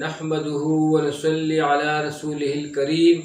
نحمده ونصلي على رسوله الكريم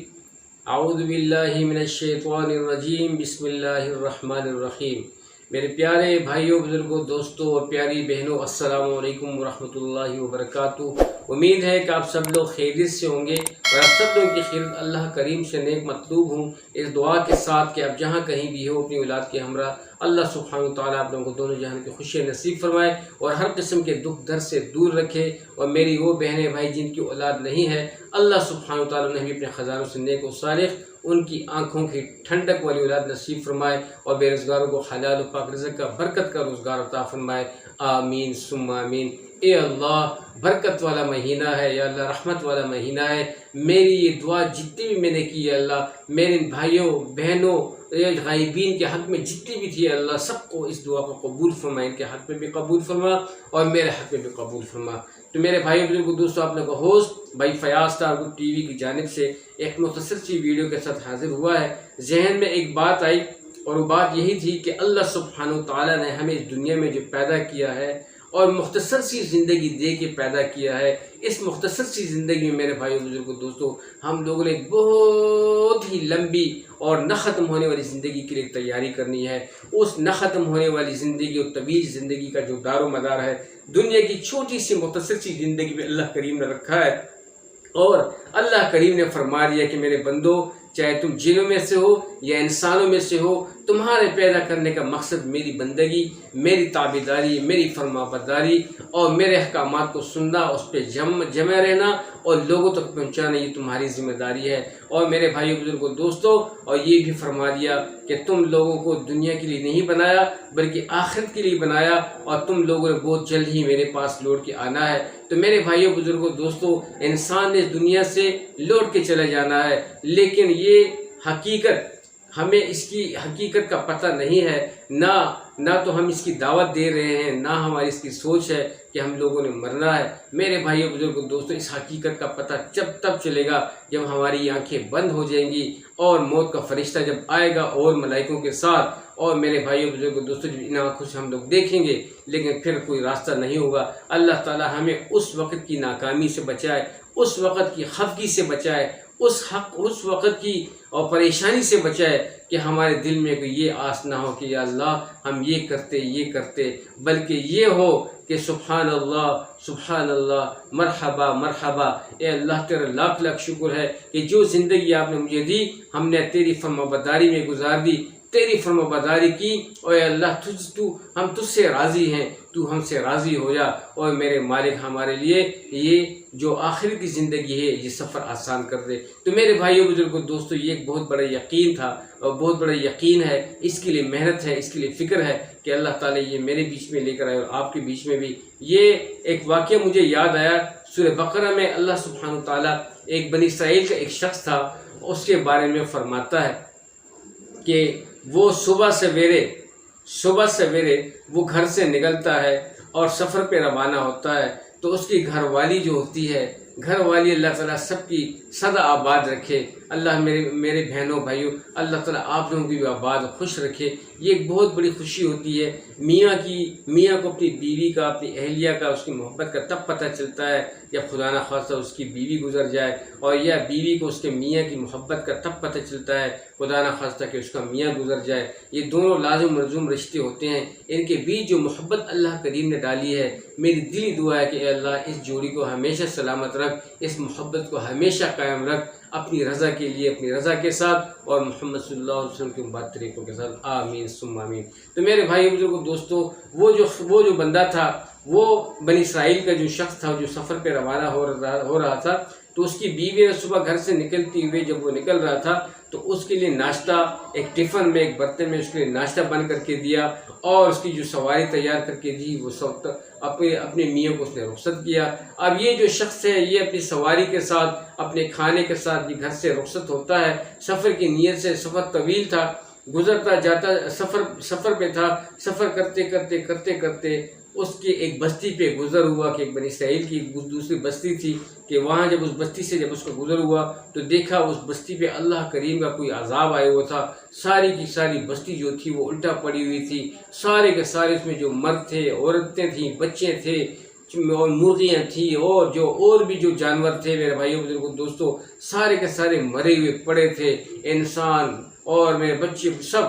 اعوذ باللہ من الشیطان الرجیم بسم اللہ الرحمن الرحیم۔ میرے پیارے بھائیوں، بزرگوں، دوستوں اور پیاری بہنوں، السلام علیکم ورحمۃ اللہ وبرکاتہ۔ امید ہے کہ آپ سب لوگ خیریت سے ہوں گے اور آپ سب لوگوں کی خیریت اللہ کریم سے نیک مطلوب ہوں، اس دعا کے ساتھ کہ آپ جہاں کہیں بھی ہو اپنی اولاد کے ہمراہ اللہ سبحانہ وتعالیٰ آپ لوگوں کو دونوں جہان کی خوشی نصیب فرمائے اور ہر قسم کے دکھ درد سے دور رکھے۔ اور میری وہ بہنیں بھائی جن کی اولاد نہیں ہے، اللہ سبحانہ وتعالیٰ نے بھی اپنے خزانوں سے نیک و صالح ان کی آنکھوں کی ٹھنڈک والی اولاد نصیب فرمائے اور بے روزگاروں کو حلال و پاک رزق کا برکت کا روزگار عطا فرمائے، آمین ثم آمین۔ اے اللہ، برکت والا مہینہ ہے یا اللہ، رحمت والا مہینہ ہے۔ میری یہ دعا جتنی بھی میں نے کی ہے اللہ، میرے بھائیوں بہنوں غائبین کے حق میں جتنی بھی تھی اللہ، سب کو اس دعا کو قبول فرما، ان کے حق میں بھی قبول فرما اور میرے حق میں بھی قبول فرما۔ تو میرے بھائی بزرگوں دوستوں، آپ نے کو ہوسٹ بھائی فیاض ٹار گروپ ٹی وی کی جانب سے ایک مختصر سی ویڈیو کے ساتھ حاضر ہوا ہے۔ ذہن میں ایک بات آئی اور وہ بات یہی تھی کہ اللہ سبحانہ تعالیٰ نے ہمیں اس دنیا میں جو پیدا کیا ہے اور مختصر سی زندگی دے کے پیدا کیا ہے، اس مختصر سی زندگی میں میرے بھائیوں بزرگوں دوستوں، ہم لوگوں نے ایک بہت ہی لمبی اور نہ ختم ہونے والی زندگی کے لیے تیاری کرنی ہے۔ اس نہ ختم ہونے والی زندگی اور طویل زندگی کا جو دار و مدار ہے، دنیا کی چھوٹی سی مختصر سی زندگی میں اللہ کریم نے رکھا ہے اور اللہ کریم نے فرما دیا کہ میرے بندو، چاہے تم جنوں میں سے ہو یا انسانوں میں سے ہو، تمہارے پیدا کرنے کا مقصد میری بندگی، میری تابعداری، میری فرما برداری اور میرے احکامات کو سننا، اس پہ جمع رہنا اور لوگوں تک پہنچانا، یہ تمہاری ذمہ داری ہے۔ اور میرے بھائیوں بزرگوں دوستوں، اور یہ بھی فرما دیا کہ تم لوگوں کو دنیا کے لیے نہیں بنایا بلکہ آخرت کے لیے بنایا اور تم لوگوں نے بہت جلد ہی میرے پاس لوٹ کے آنا ہے۔ تو میرے بھائیوں بزرگوں دوستوں، انسان نے اس دنیا سے لوٹ کے چلے جانا ہے، لیکن یہ حقیقت، ہمیں اس کی حقیقت کا پتہ نہیں ہے، نہ تو ہم اس کی دعوت دے رہے ہیں، نہ ہماری اس کی سوچ ہے کہ ہم لوگوں نے مرنا ہے۔ میرے بھائیوں بزرگوں دوستوں، اس حقیقت کا پتہ تب چلے گا جب ہماری آنکھیں بند ہو جائیں گی اور موت کا فرشتہ جب آئے گا اور ملائکوں کے ساتھ، اور میرے بھائیوں بزرگوں دوستوں، جب ان آنکھوں سے ہم لوگ دیکھیں گے لیکن پھر کوئی راستہ نہیں ہوگا۔ اللہ تعالی ہمیں اس وقت کی ناکامی سے بچائے، اس وقت کی خفگی سے بچائے، اس وقت کی اور پریشانی سے بچائے کہ ہمارے دل میں کوئی یہ آس نہ ہو کہ یا اللہ ہم یہ کرتے، بلکہ یہ ہو کہ سبحان اللہ مرحبا مرحبا، اے اللہ تیرا لاکھ لاکھ شکر ہے کہ جو زندگی آپ نے مجھے دی، ہم نے تیری فرما برداری میں گزار دی، تیری فرما برداری کی، اور اے اللہ ہم تجھ سے راضی ہیں، تو ہم سے راضی ہو جا، اور میرے مالک ہمارے لیے یہ جو آخر کی زندگی ہے یہ سفر آسان کر دے۔ تو میرے بھائیوں بزرگوں دوستوں، یہ ایک بہت بڑا یقین تھا اور بہت بڑا یقین ہے، اس کے لیے محنت ہے، اس کے لیے فکر ہے کہ اللہ تعالیٰ یہ میرے بیچ میں لے کر آئے اور آپ کے بیچ میں بھی۔ یہ ایک واقعہ مجھے یاد آیا، سورہ بقرہ میں اللہ سبحانہ تعالیٰ ایک بنی اسرائیل کا ایک شخص تھا، اس کے بارے میں فرماتا ہے کہ وہ صبح سویرے وہ گھر سے نکلتا ہے اور سفر پہ روانہ ہوتا ہے، تو اس کی گھر والی جو ہوتی ہے، گھر والی اللہ تعالیٰ سب کی سدا آباد رکھے۔ اللہ میرے بہنوں بھائیوں، اللہ تعالیٰ آپ لوگوں کی بھی آباد خوش رکھے۔ یہ ایک بہت بڑی خوشی ہوتی ہے میاں کو اپنی بیوی کا، اپنی اہلیہ کا، اس کی محبت کا تب پتہ چلتا ہے جب خدا نہ خواستہ اس کی بیوی گزر جائے، اور یا بیوی کو اس کے میاں کی محبت کا تب پتہ چلتا ہے خدا نہ خواستہ کہ اس کا میاں گزر جائے۔ یہ دونوں لازم ملزوم رشتے ہوتے ہیں، ان کے بیچ جو محبت اللہ کریم نے ڈالی ہے، میری دلی دعا ہے کہ اے اللہ اس جوڑی کو ہمیشہ سلامت رکھ، اس محبت کو ہمیشہ قائم رکھ، اپنی رضا کے لیے، اپنی رضا کے ساتھ اور محمد صلی اللہ علیہ وسلم کے مبارک طریقوں کے ساتھ، آمین ثم آمین۔ تو میرے بھائی بزرگوں دوستوں، وہ جو بندہ تھا، وہ بنی اسرائیل کا جو شخص تھا جو سفر پہ روانہ ہو رہا تھا، تو اس کی بیوی نے صبح گھر سے نکلتی ہوئے جب وہ نکل رہا تھا تو اس کے لیے ناشتہ ایک ٹفن میں، ایک برتن میں اس کے لیے ناشتہ بن کر کے دیا، اور اس کی جو سواری تیار کر کے دی، وہ سب اپنے میاں کو اس نے رخصت کیا۔ اب یہ جو شخص ہے، یہ اپنی سواری کے ساتھ، اپنے کھانے کے ساتھ یہ گھر سے رخصت ہوتا ہے، سفر کی نیت سے۔ سفر طویل تھا، گزرتا جاتا سفر پہ تھا، سفر کرتے اس کی ایک بستی پہ گزر ہوا کہ ایک بنی اسرائیل کی دوسری بستی تھی، کہ وہاں جب اس بستی سے اس کو گزر ہوا تو دیکھا اس بستی پہ اللہ کریم کا کوئی عذاب آیا ہوا تھا۔ ساری کی ساری بستی جو تھی وہ الٹا پڑی ہوئی تھی، سارے کے سارے اس میں جو مرد تھے، عورتیں تھیں، بچے تھے، اور مرغیاں تھیں اور بھی جو جانور تھے میرے بھائیوں بزرگوں دوستوں، سارے کے سارے مرے ہوئے پڑے تھے۔ انسان اور میرے بچے سب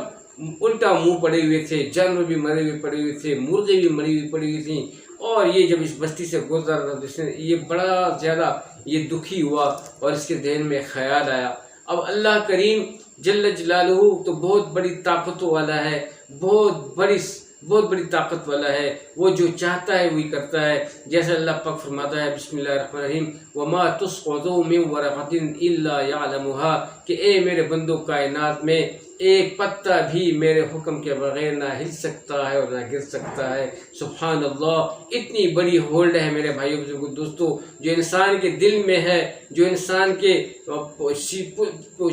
الٹا منہ پڑے ہوئے تھے، جانور بھی مرے ہوئے پڑے ہوئے تھے، مرغے بھی مری ہوئی پڑی ہوئی تھیں۔ اور یہ جب اس بستی سے گزر رہا تھا، اس نے یہ بڑا زیادہ یہ دکھی ہوا اور اس کے ذہن میں خیال آیا، اب اللہ کریم جل جلالہ تو بہت بڑی طاقتوں والا ہے، بہت بڑی طاقت والا ہے، وہ جو چاہتا ہے وہی کرتا ہے۔ جیسے اللہ پاک فرماتا ہے بسم اللہ الرحمن الرحیم وما تسقط من ورقۃ الا يعلمها، کہ اے میرے بندو کائنات میں ایک پتا بھی میرے حکم کے بغیر نہ ہل سکتا ہے اور نہ گر سکتا ہے۔ سبحان اللہ، اتنی بڑی ہولڈ ہے میرے بھائیوں بزرگوں دوستوں، جو انسان کے دل میں ہے، جو انسان کے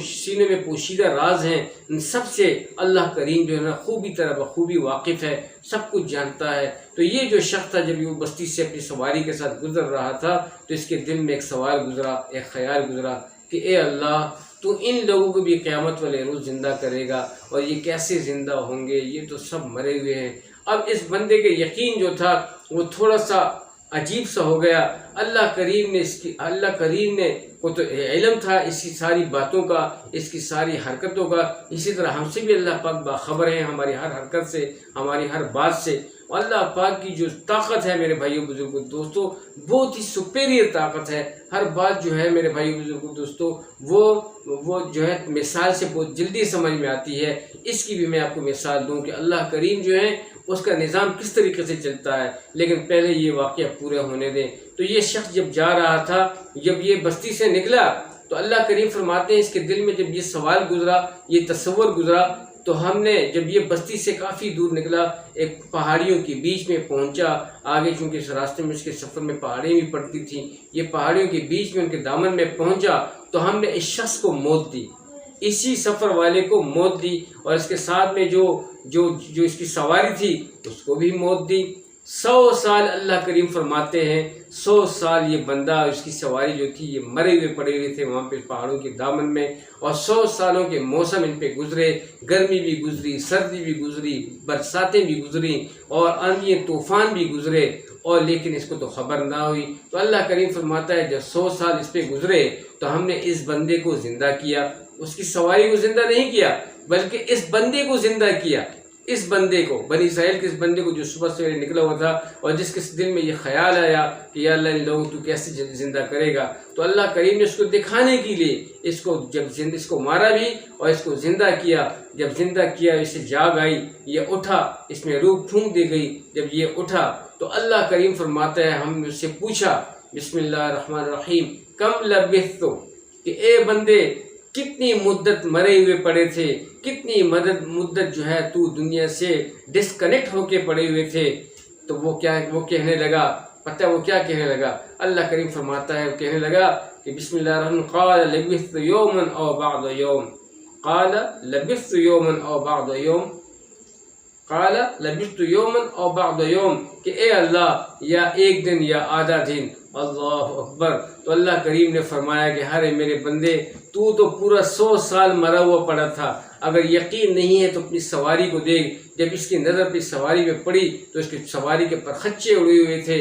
سینے میں پوشیدہ راز ہیں، ان سب سے اللہ کریم جو ہے نا بخوبی واقف ہے، سب کچھ جانتا ہے۔ تو یہ جو شخص تھا جب وہ بستی سے اپنی سواری کے ساتھ گزر رہا تھا تو اس کے دل میں ایک سوال گزرا، ایک خیال گزرا کہ اے اللہ، تو ان لوگوں کو بھی قیامت والے روز زندہ کرے گا، اور یہ کیسے زندہ ہوں گے، یہ تو سب مرے ہوئے ہیں۔ اب اس بندے کے یقین جو تھا وہ تھوڑا سا عجیب سا ہو گیا۔ اللہ کریم نے کو تو علم تھا اس کی ساری باتوں کا، اس کی ساری حرکتوں کا، اسی طرح ہم سے بھی اللہ پاک باخبر ہیں ہماری ہر حرکت سے، ہماری ہر بات سے۔ اللہ پاک کی جو طاقت ہے میرے بھائیوں بزرگوں دوستوں، بہت ہی سپیریئر طاقت ہے۔ ہر بات جو ہے میرے بھائیوں بزرگوں دوستوں وہ جو ہے مثال سے بہت جلدی سمجھ میں آتی ہے۔ اس کی بھی میں آپ کو مثال دوں کہ اللہ کریم جو ہے اس کا نظام کس طریقے سے چلتا ہے، لیکن پہلے یہ واقعہ پورے ہونے دیں۔ تو یہ شخص جب جا رہا تھا، جب یہ بستی سے نکلا تو اللہ کریم فرماتے ہیں اس کے دل میں جب یہ سوال گزرا، یہ تصور گزرا، تو ہم نے جب یہ بستی سے کافی دور نکلا، ایک پہاڑیوں کے بیچ میں پہنچا۔ آگے چونکہ اس راستے میں اس کے سفر میں پہاڑیاں بھی پڑتی تھیں، یہ پہاڑیوں کے بیچ میں ان کے دامن میں پہنچا تو ہم نے اس شخص کو موت دی، اسی سفر والے کو موت دی، اور اس کے ساتھ میں جو اس کی سواری تھی اس کو بھی موت دی۔ 100 سال اللہ کریم فرماتے ہیں 100 سال یہ بندہ، اس کی سواری جو تھی، یہ مرے ہوئے پڑے ہوئے تھے وہاں پہ پہاڑوں کے دامن میں، اور 100 سالوں کے موسم ان پہ گزرے، گرمی بھی گزری، سردی بھی گزری، برساتیں بھی گزری، اور آندھی طوفان بھی گزرے، اور لیکن اس کو تو خبر نہ ہوئی۔ تو اللہ کریم فرماتا ہے جب 100 سال اس پہ گزرے تو ہم نے اس بندے کو زندہ کیا، اس کی سواری کو زندہ نہیں کیا بلکہ اس بندے کو زندہ کیا، اس بندے کو، بنی اسرائیل کے اس بندے کو جو صبح سویرے نکلا ہوا تھا، اور جس کے دل میں یہ خیال آیا کہ یا اللہ ان لوگوں تو کیسے زندہ کرے گا، تو اللہ کریم نے اس کو دکھانے کے لیے اس کو مارا بھی اور اس کو زندہ کیا۔ جب زندہ کیا اسے جاگ آئی، یہ اٹھا، اس میں روح پھونک دی گئی۔ جب یہ اٹھا تو اللہ کریم فرماتا ہے ہم نے اس سے پوچھا بسم اللہ الرحمن الرحیم کم لبثت، کہ اے بندے کتنی مدت مرے ہوئے پڑے تھے، کتنی مدت جو ہے تو دنیا سے ڈسکنیکٹ ہو کے پڑے ہوئے تھے۔ تو وہ کہنے لگا، پتہ وہ کیا کہنے لگا؟ اللہ کریم فرماتا ہے وہ کہنے لگا کہ بسم اللہ الرحمن قال لبثت یوما او بعض یوم، قال لبثت یوما او بعض یوم، قال لبثت یوما او بعض یوم، کہ اے اللہ یا ایک دن یا آدھا دن۔ اللہ اکبر۔ تو اللہ کریم نے فرمایا کہ ہرے میرے بندے، تو پورا 100 سال مرا ہوا پڑا تھا، اگر یقین نہیں ہے تو اپنی سواری کو دیکھ۔ جب اس کی نظر اپنی سواری پہ پڑی تو اس کی سواری کے پرخچے اڑے ہوئے تھے،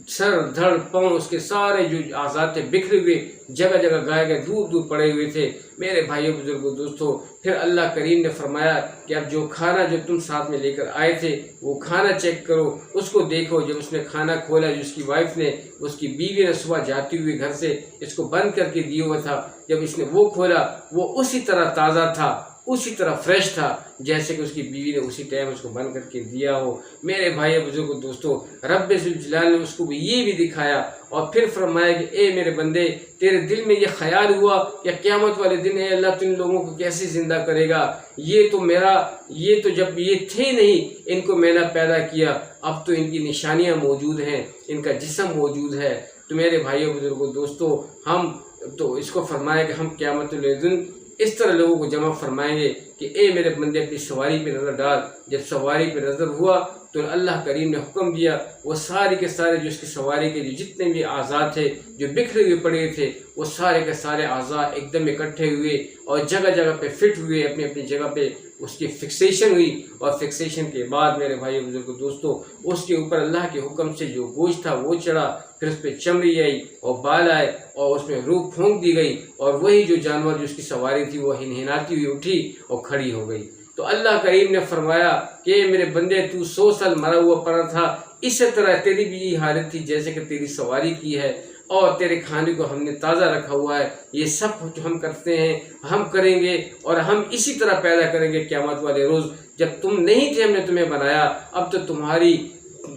سر دھڑ پاؤں اس کے سارے جو اعضاء تھے بکھرے ہوئے، جگہ جگہ گائے دور پڑے ہوئے تھے۔ میرے بھائیوں بزرگوں دوستوں، پھر اللہ کریم نے فرمایا کہ اب جو کھانا جو تم ساتھ میں لے کر آئے تھے وہ کھانا چیک کرو، اس کو دیکھو۔ جب اس نے کھانا کھولا، جو اس کی وائف نے، اس کی بیوی نے صبح جاتی ہوئی گھر سے اس کو بند کر کے دیا ہوا تھا، جب اس نے وہ کھولا وہ اسی طرح تازہ تھا، اسی طرح فریش تھا جیسے کہ اس کی بیوی نے اسی ٹائم اس کو بند کر کے دیا ہو۔ میرے بھائی بزرگوں دوستوں، رب ذوالجلال نے اس کو بھی یہ بھی دکھایا، اور پھر فرمایا کہ اے میرے بندے، تیرے دل میں یہ خیال ہوا کہ قیامت والے دن ہے اللہ تو ان لوگوں کو کیسے زندہ کرے گا، یہ تو جب یہ تھے نہیں ان کو میں نے پیدا کیا، اب تو ان کی نشانیاں موجود ہیں، ان کا جسم موجود ہے۔ تو میرے بھائیوں بزرگوں دوستوں، ہم تو اس کو فرمایا کہ ہم قیامت والے دن اس طرح لوگوں کو جمع فرمائیں گے کہ اے میرے بندے اپنی سواری پہ نظر ڈال۔ جب سواری پہ نظر ہوا تو اللہ کریم نے حکم دیا، وہ سارے کے سارے جو اس کی سواری کے جتنے بھی اعضاء تھے جو بکھرے ہوئے پڑے تھے، وہ سارے کے سارے اعضاء ایک دم اکٹھے ہوئے اور جگہ جگہ پہ فٹ ہوئے، اپنی اپنی جگہ پہ اس کی فکسیشن ہوئی، اور فکسیشن کے بعد میرے بھائی بزرگوں دوستوں اس کے اوپر اللہ کے حکم سے جو گوشت تھا وہ چڑھا، پھر اس پہ چمڑی آئی اور بال آئے اور اس میں روح پھونک دی گئی، اور وہی جو جانور جو اس کی سواری تھی وہ ہنہناتی ہوئی اٹھی اور کھڑی ہو گئی۔ تو اللہ کریم نے فرمایا کہ میرے بندے تو 100 سال مرا ہوا پڑا تھا، اسی طرح تیری بھی یہ حالت تھی جیسے کہ تیری سواری کی ہے، اور تیرے کھانے کو ہم نے تازہ رکھا ہوا ہے۔ یہ سب جو ہم کرتے ہیں ہم کریں گے، اور ہم اسی طرح پیدا کریں گے قیامت والے روز۔ جب تم نہیں تھے ہم نے تمہیں بنایا، اب تو تمہاری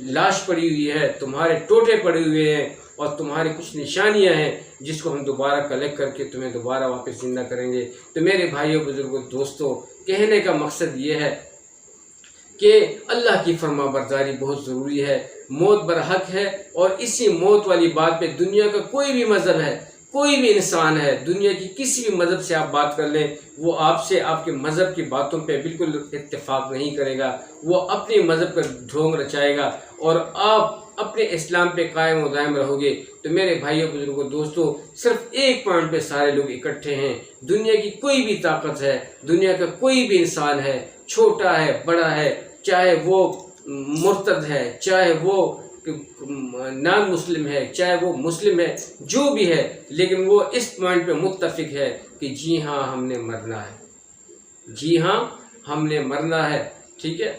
لاش پڑی ہوئی ہے، تمہارے ٹوٹے پڑے ہوئے ہیں، اور تمہاری کچھ نشانیاں ہیں جس کو ہم دوبارہ کلیکٹ کر کے تمہیں دوبارہ واپس زندہ کریں گے۔ تو میرے بھائیوں بزرگوں دوستوں، کہنے کا مقصد یہ ہے کہ اللہ کی فرما برداری بہت ضروری ہے، موت برحق ہے، اور اسی موت والی بات پہ دنیا کا کوئی بھی مذہب ہے، کوئی بھی انسان ہے، دنیا کی کسی بھی مذہب سے آپ بات کر لیں، وہ آپ سے آپ کے مذہب کی باتوں پہ بالکل اتفاق نہیں کرے گا، وہ اپنے مذہب پر ڈھونگ رچائے گا، اور آپ اپنے اسلام پہ قائم و دائم رہو گے۔ تو میرے بھائیوں بزرگوں دوستوں، صرف ایک پوائنٹ پہ سارے لوگ اکٹھے ہیں، دنیا کی کوئی بھی طاقت ہے، دنیا کا کوئی بھی انسان ہے، چھوٹا ہے بڑا ہے، چاہے وہ مرتد ہے، چاہے وہ نان مسلم ہے، چاہے وہ مسلم ہے، جو بھی ہے، لیکن وہ اس پوائنٹ پہ متفق ہے کہ جی ہاں ہم نے مرنا ہے، جی ہاں ہم نے مرنا ہے، ٹھیک ہے،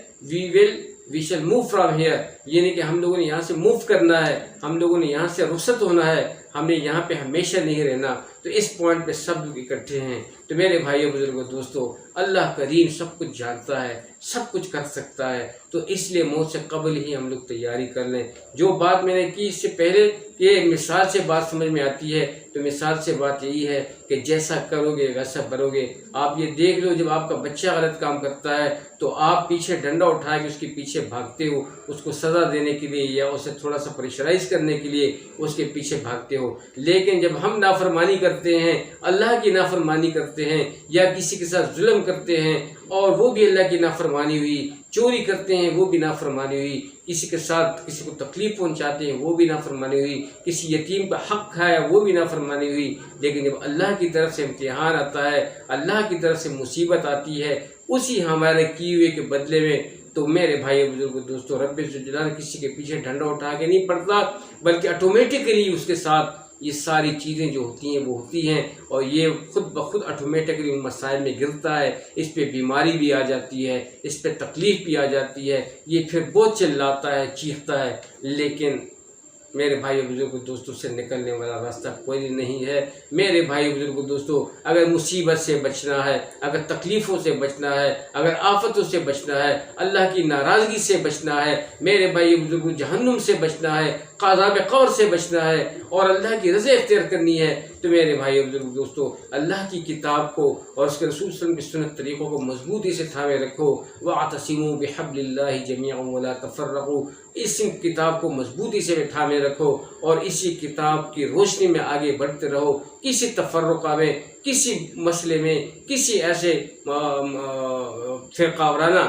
وی شل موو فرام ہیئر، یعنی کہ ہم لوگوں نے یہاں سے موو کرنا ہے، ہم لوگوں نے یہاں سے رخصت ہونا ہے، ہم نے یہاں پہ ہمیشہ نہیں رہنا۔ تو اس پوائنٹ پہ سب لوگ اکٹھے ہیں۔ تو میرے بھائیوں بزرگوں دوستوں، اللہ کریم سب کچھ جانتا ہے، سب کچھ کر سکتا ہے، تو اس لیے موت سے قبل ہی ہم لوگ تیاری کر لیں۔ جو بات میں نے کی اس سے پہلے کہ مثال سے بات سمجھ میں آتی ہے، تو مثال سے بات یہی ہے کہ جیسا کرو گے ویسا بھرو گے۔ آپ یہ دیکھ لو، جب آپ کا بچہ غلط کام کرتا ہے تو آپ پیچھے ڈنڈا اٹھا کے اس کے پیچھے بھاگتے ہو، اس کو سزا دینے کے لیے یا اسے تھوڑا سا پریشرائز کرنے کے لیے اس کے پیچھے بھاگتے ہو۔ لیکن جب ہم نافرمانی کرتے ہیں، اللہ کی نافرمانی کرتے ہیں، یا کسی کے ساتھ ظلم کرتے ہیں اور وہ بھی اللہ کی نافرمانی ہوئی، چوری کرتے ہیں وہ بھی نافرمانی ہوئی، کسی کے ساتھ کسی کو تکلیف پہنچاتے ہیں وہ بھی نافرمانی ہوئی، کسی یتیم کا حق کھایا وہ بھی نافرمانی ہوئی۔ لیکن جب اللہ کی طرف سے امتحان آتا ہے، اللہ کی طرف سے مصیبت آتی ہے اسی ہمارے کیے ہوئے کے بدلے میں، تو میرے بھائی بزرگوں دوستوں، رب ذوالجلال کسی کے پیچھے ڈنڈا اٹھا کے نہیں پڑتا، بلکہ آٹومیٹکلی اس کے ساتھ یہ ساری چیزیں جو ہوتی ہیں وہ ہوتی ہیں، اور یہ خود بخود آٹومیٹکلی ان مسائل میں گرتا ہے، اس پہ بیماری بھی آ جاتی ہے، اس پہ تکلیف بھی آ جاتی ہے، یہ پھر بہت چلاتا ہے، چیختا ہے، لیکن میرے بھائی بزرگوں دوستوں سے نکلنے والا راستہ کوئی نہیں ہے۔ میرے بھائی بزرگوں دوستوں، اگر مصیبت سے بچنا ہے، اگر تکلیفوں سے بچنا ہے، اگر آفتوں سے بچنا ہے، اللہ کی ناراضگی سے بچنا ہے، میرے بھائی بزرگوں جہنم سے بچنا ہے، عذاب قبر سے بچنا ہے، اور اللہ کی رضا اختیار کرنی ہے، تو میرے بھائی بزرگوں دوستوں، اللہ کی کتاب کو اور اس کے رسول صلی اللہ علیہ وسلم کی سنت طریقوں کو مضبوطی سے تھامے رکھو۔ وَاعْتَصِمُوا بِحَبْلِ اللَّهِ جَمِيعًا وَلَا تَفَرَّقُوا، اس کتاب کو مضبوطی سے تھامے رکھو اور اسی کتاب کی روشنی میں آگے بڑھتے رہو۔ کسی تفرقہ میں، کسی مسئلے میں، کسی ایسے فرقہ وارانہ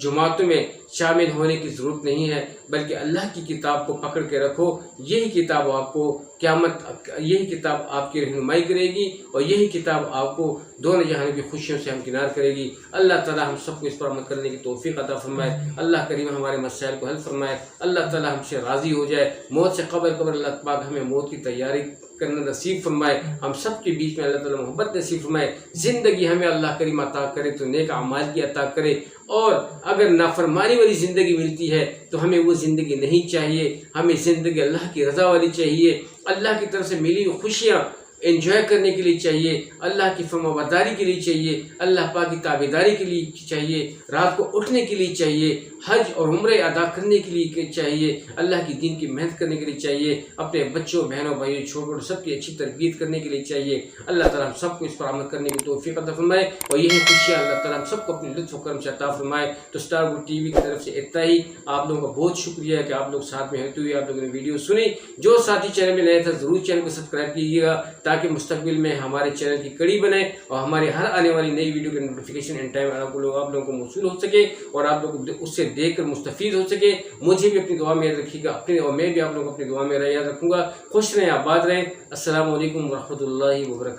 جماعتوں میں شامل ہونے کی ضرورت نہیں ہے، بلکہ اللہ کی کتاب کو پکڑ کے رکھو۔ یہی کتاب آپ کو یہی کتاب آپ کی رہنمائی کرے گی، اور یہی کتاب آپ کو دونوں جہان کی خوشیوں سے ہمکنار کرے گی۔ اللہ تعالی ہم سب کو اس پر عمل کرنے کی توفیق عطا فرمائے۔ اللہ کریم ہمارے مسائل کو حل فرمائے۔ اللہ تعالی ہم سے راضی ہو جائے۔ موت سے قبل اللہ پاک ہمیں موت کی تیاری کرنا نصیب فرمائے۔ ہم سب کے بیچ میں اللہ تعالی محبت نصیب فرمائے۔ زندگی ہمیں اللہ کریم عطا کرے تو نیک اعمال کی عطا کرے، اور اگر نافرمانی والی زندگی ملتی ہے تو ہمیں وہ زندگی نہیں چاہیے، ہمیں زندگی اللہ کی رضا والی چاہیے، اللہ کی طرف سے ملی ہوئی خوشیاں انجوائے کرنے کے لیے چاہیے، اللہ کی فرمانبرداری کے لیے چاہیے، اللہ پاک کی تابعداری کے لیے چاہیے، رات کو اٹھنے کے لیے چاہیے، حج اور عمرے ادا کرنے کے لیے چاہیے، اللہ کی دین کی محنت کرنے کے لیے چاہیے، اپنے بچوں بہنوں بھائیوں چھوٹوں سب کی اچھی تربیت کرنے کے لیے چاہیے۔ اللہ تعالیٰ ہم سب کو اس پر عمل کرنے کی توفیق عطا فرمائے، اور یہی خوشیاں اللہ تعالیٰ ہم سب کو اپنے لطف و کرم سے عطا فرمائے۔ تو اسٹار گڈ ٹی وی کی طرف سے اتنا ہی۔ آپ لوگوں کا بہت شکریہ کہ آپ لوگ ساتھ میں ہوتے ہوئے آپ لوگوں نے ویڈیو سنی۔ جو ساتھی چینل میں نئے تھا ضرور چینل کو سبسکرائب کیجیے گا، تاکہ مستقبل میں ہمارے چینل کی کڑی بنے اور ہماری ہر آنے والی نئی ویڈیو کی نوٹیفیکیشن ان ٹائم آپ لوگوں کو موصول ہو سکے، اور آپ لوگ اس سے دیکھ کر مستفید ہو سکے۔ مجھے بھی اپنی دعا میں یاد رکھیے گا، اور میں بھی آپ لوگوں کو اپنی دعا میں یاد رکھوں گا۔ خوش رہیں، آباد رہیں۔ السلام علیکم ورحمۃ اللہ وبرکاتہ۔